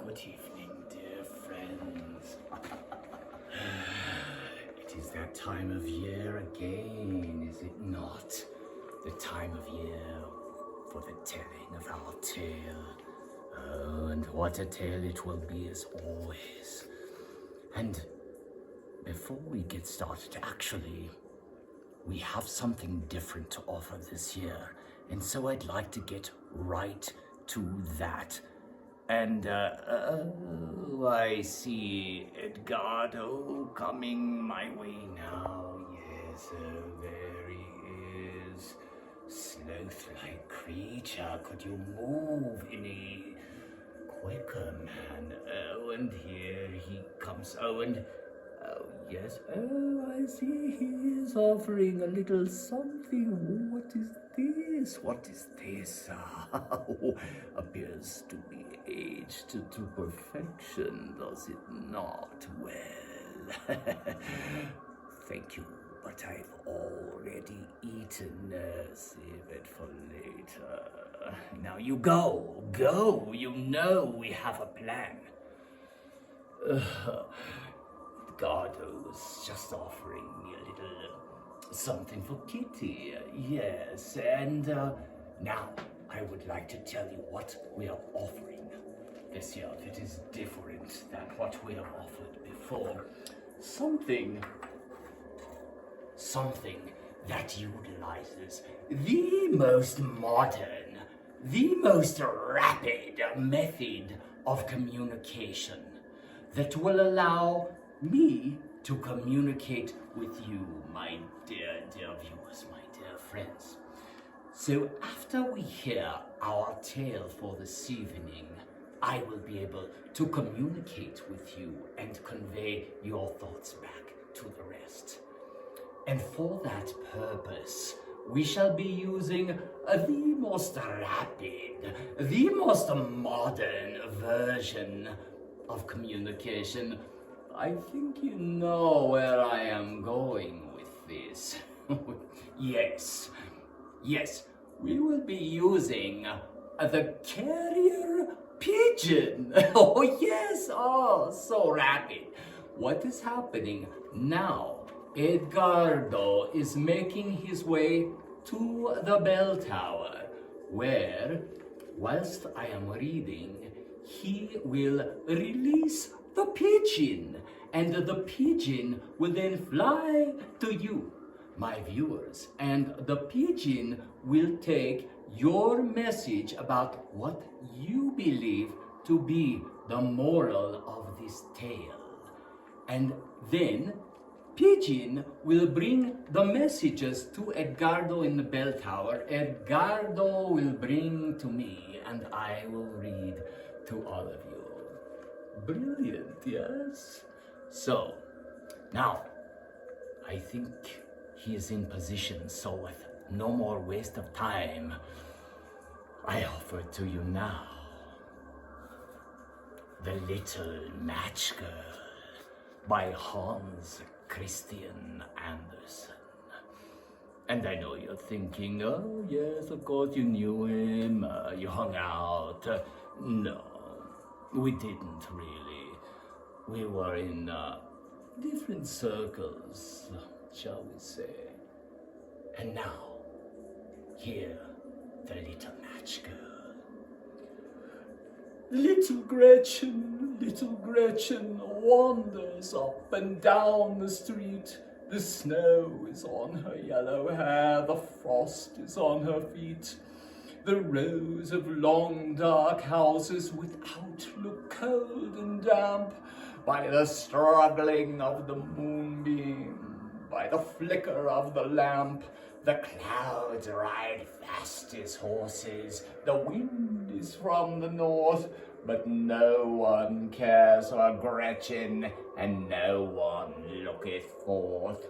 Good evening, dear friends. It is that time of year again, is it not? The time of year for the telling of our tale. Oh, and what a tale it will be as always. And before we get started, actually, we have something different to offer this year. And so I'd like to get right to that. And, I see Edgardo coming my way now. Yes, there he is. Sloth-like creature, could you move any quicker, man? Oh, and here he comes. Oh, and, oh, yes. Oh, I see he is offering a little something. What is this? What is this? Oh, appears to be aged to perfection, does it not? Well, thank you, but I've already eaten. Save it for later. Now you go. You know we have a plan. Gardo was just offering me a little something for Kitty. Yes, and now I would like to tell you what we are offering this year. It is different than what we have offered before. Something that utilizes the most modern, the most rapid method of communication that will allow me to communicate with you, my dear viewers, my dear friends. So after we hear our tale for this evening, I will be able to communicate with you and convey your thoughts back to the rest. And for that purpose, we shall be using the most rapid, the most modern version of communication. I think you know where I am going with this. Yes, we will be using the carrier pigeon. Oh yes, so rapid. What is happening now? Edgardo is making his way to the bell tower, where, whilst I am reading, he will release the pigeon, and the pigeon will then fly to you, my viewers, and the pigeon will take your message about what you believe to be the moral of this tale. And then pigeon will bring the messages to Edgardo in the bell tower. Edgardo will bring to me, and I will read to all of you. Brilliant, yes? So, now, I think he is in position, so with no more waste of time, I offer to you now The Little Match Girl by Hans Christian Andersen. And I know you're thinking, oh yes, of course you knew him, you hung out. No, we didn't really. We were in different circles, shall we say. And now, hear The Little Match Girl. Little Gretchen wanders up and down the street. The snow is on her yellow hair, the frost is on her feet. The rows of long dark houses without look cold and damp by the struggling of the moonbeam, by the flicker of the lamp. The clouds ride fast as horses, the wind is from the north, but no one cares for Gretchen, and no one looketh forth.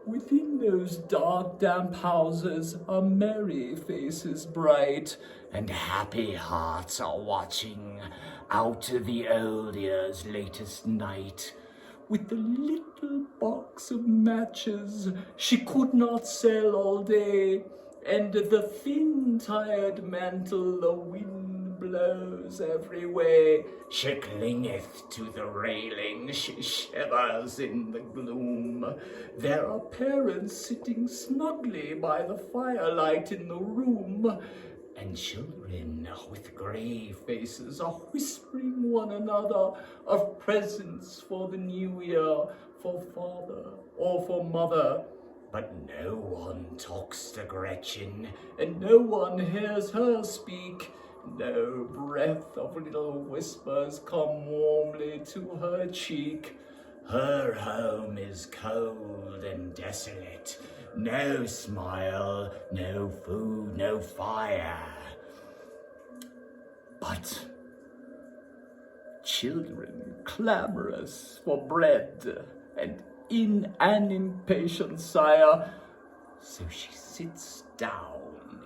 Within those dark, damp houses are merry faces bright, and happy hearts are watching out the old year's latest night. With the little box of matches she could not sell all day, and the thin, tired mantle the wind blows every way. She clingeth to the railing, she shivers in the gloom. There are parents sitting snugly by the firelight in the room, and children with grey faces are whispering one another of presents for the new year, for father or for mother. But no one talks to Gretchen, and no one hears her speak. No breath of little whispers come warmly to her cheek. Her home is cold and desolate. No smile, no food, no fire. But children clamorous for bread, and in an impatient sire. So she sits down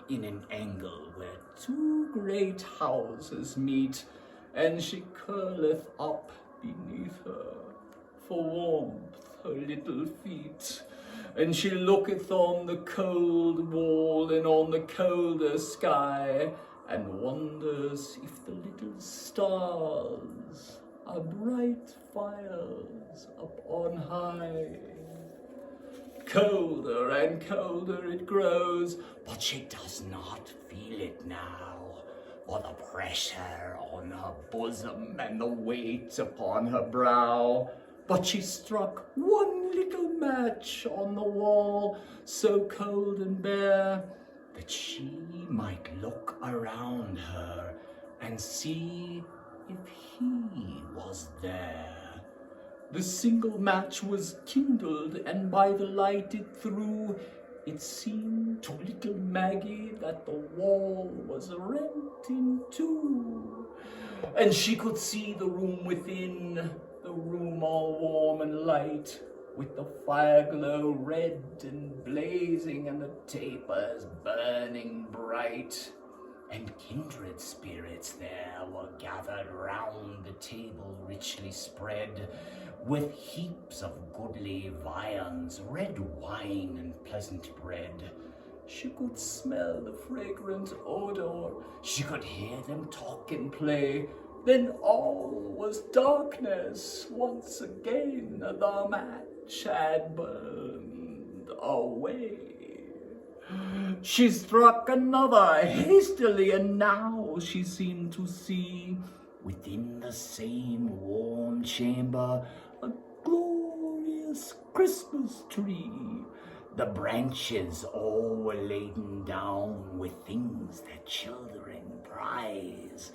in an angle where two great houses meet, and she curleth up beneath her for warmth her little feet. And she looketh on the cold wall and on the colder sky, and wonders if the little stars are bright fires up on high. Colder and colder it grows, but she does not feel it now, for the pressure on her bosom and the weight upon her brow. But she struck one little match on the wall, so cold and bare, that she might look around her and see if he was there. The single match was kindled, and by the light it threw, it seemed to little Maggie that the wall was rent in two, and she could see the room within, the room all warm and light, with the fire glow red and blazing, and the tapers burning bright. And kindred spirits there were gathered round the table richly spread, with heaps of goodly viands, red wine and pleasant bread. She could smell the fragrant odor, she could hear them talk and play. Then all was darkness, once again the match had burned away. She struck another hastily, and now she seemed to see, within the same warm chamber, a glorious Christmas tree. The branches all were laden down with things that children prize.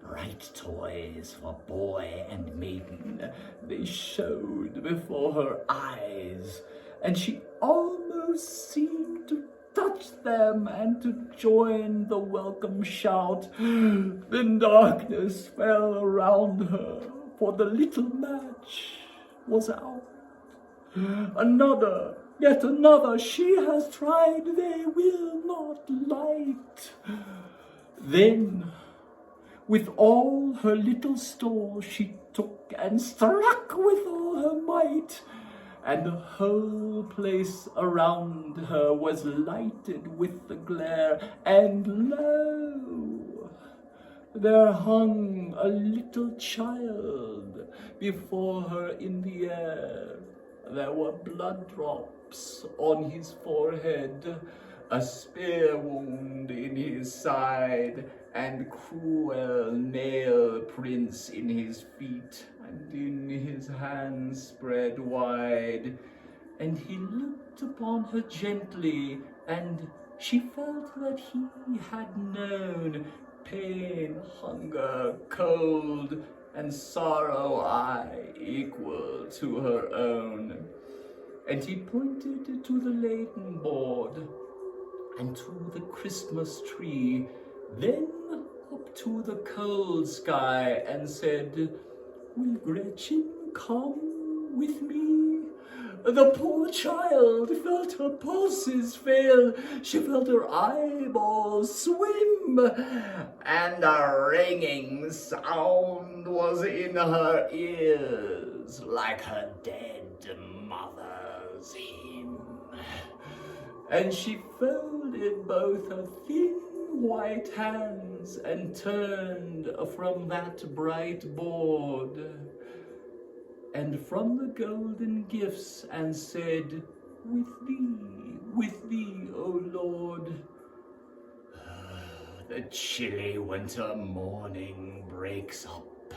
Bright toys for boy and maiden, they showed before her eyes, and she almost seemed to touch them and to join the welcome shout. Then darkness fell around her, for the little match was out. Another, yet another she has tried, they will not light. Then, with all her little store she took and struck with all her might, and the whole place around her was lighted with the glare, and lo, there hung a little child before her in the air. There were blood drops on his forehead, a spear wound in his side, and cruel nail prints in his feet and in his hands spread wide. And he looked upon her gently, and she felt that he had known pain, hunger, cold, and sorrow, aye, equal to her own. And he pointed to the laden board, and to the Christmas tree, then up to the cold sky, and said, "Will Gretchen come with me?" The poor child felt her pulses fail, she felt her eyeballs swim, and a ringing sound was in her ears, like her dead mother's hymn. And she folded both her thin white hands and turned from that bright board and from the golden gifts and said, with thee, O Lord. The chilly winter morning breaks up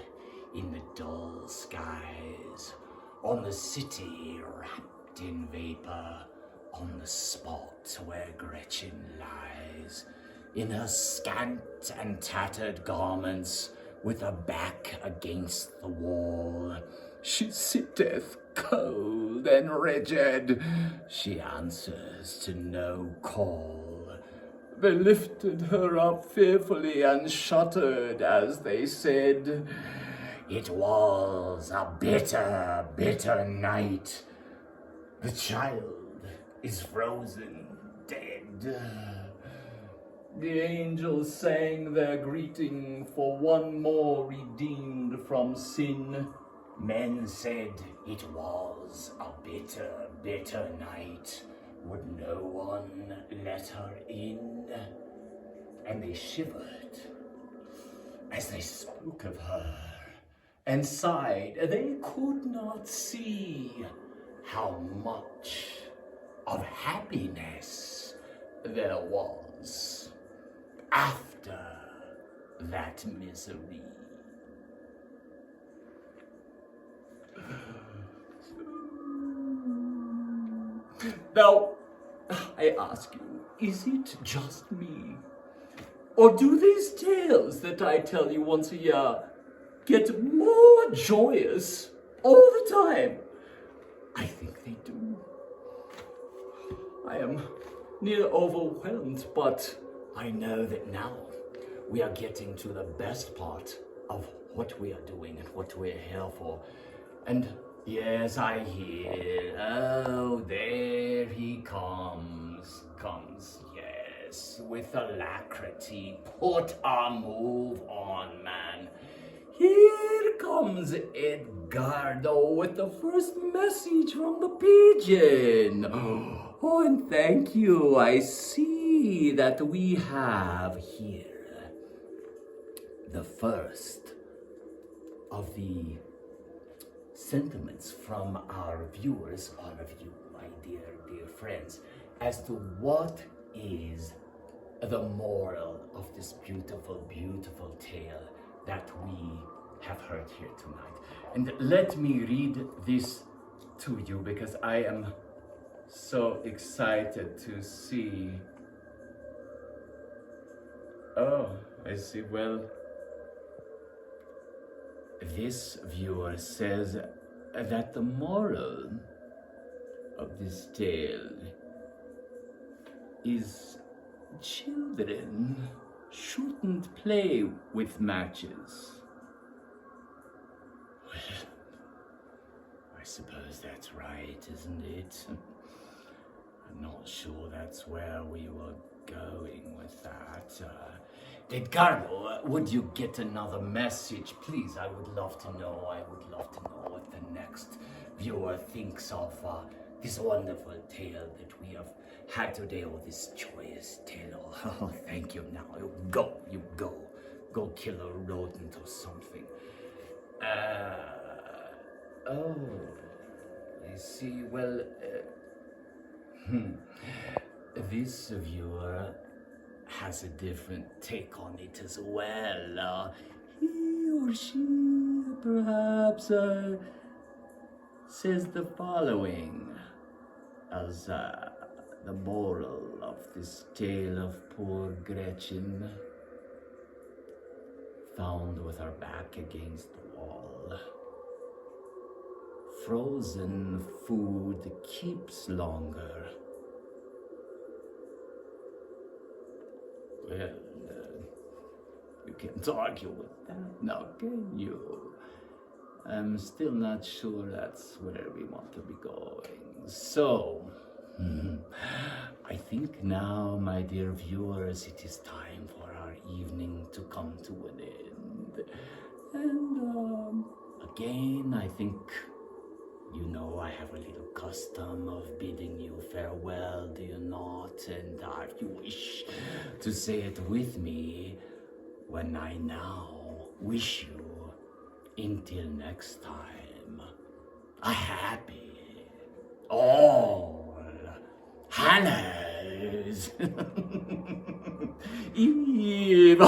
in the dull skies, on the city wrapped in vapor, on the spot where Gretchen lies, in her scant and tattered garments, with her back against the wall. She sitteth cold and rigid, she answers to no call. They lifted her up fearfully and shuddered as they said, it was a bitter, bitter night. The child is frozen dead. The angels sang their greeting for one more redeemed from sin. Men said it was a bitter, bitter night. Would no one let her in? And they shivered as they spoke of her and sighed. They could not see how much of happiness there was after that misery. Now, I ask you, is it just me? Or do these tales that I tell you once a year get more joyous all the time? I think they do. I am near overwhelmed, but I know that now we are getting to the best part of what we are doing and what we're here for. And yes, I hear, oh, there he comes, yes, with alacrity. Put a move on, man. Here comes Edgardo with the first message from the pigeon. Oh, and thank you. I see that we have here the first of the sentiments from our viewers, all of you, my dear friends, as to what is the moral of this beautiful, beautiful tale that we have heard here tonight. And let me read this to you because I am so excited to see. Oh, I see. Well, this viewer says that the moral of this tale is children shouldn't play with matches. Well, I suppose that's right, isn't it? I'm not sure that's where we were going with that. Edgardo, would you get another message? Please, I would love to know. I would love to know what the next viewer thinks of this wonderful tale that we have had today, or this joyous tale. Oh, thank you. Now, you go. Go kill a rodent or something. Oh, I see. Well, this viewer has a different take on it as well. He or she perhaps says the following as the moral of this tale of poor Gretchen, found with her back against the wall. Frozen food keeps longer. Well, you can't argue with that now, can you? I'm still not sure that's where we want to be going. So, I think now, my dear viewers, it is time for our evening to come to an end. And again, I think You know I have a little custom of bidding you farewell, do you not? And if you wish to say it with me, when I now wish you, until next time, a happy all Hallows Eve.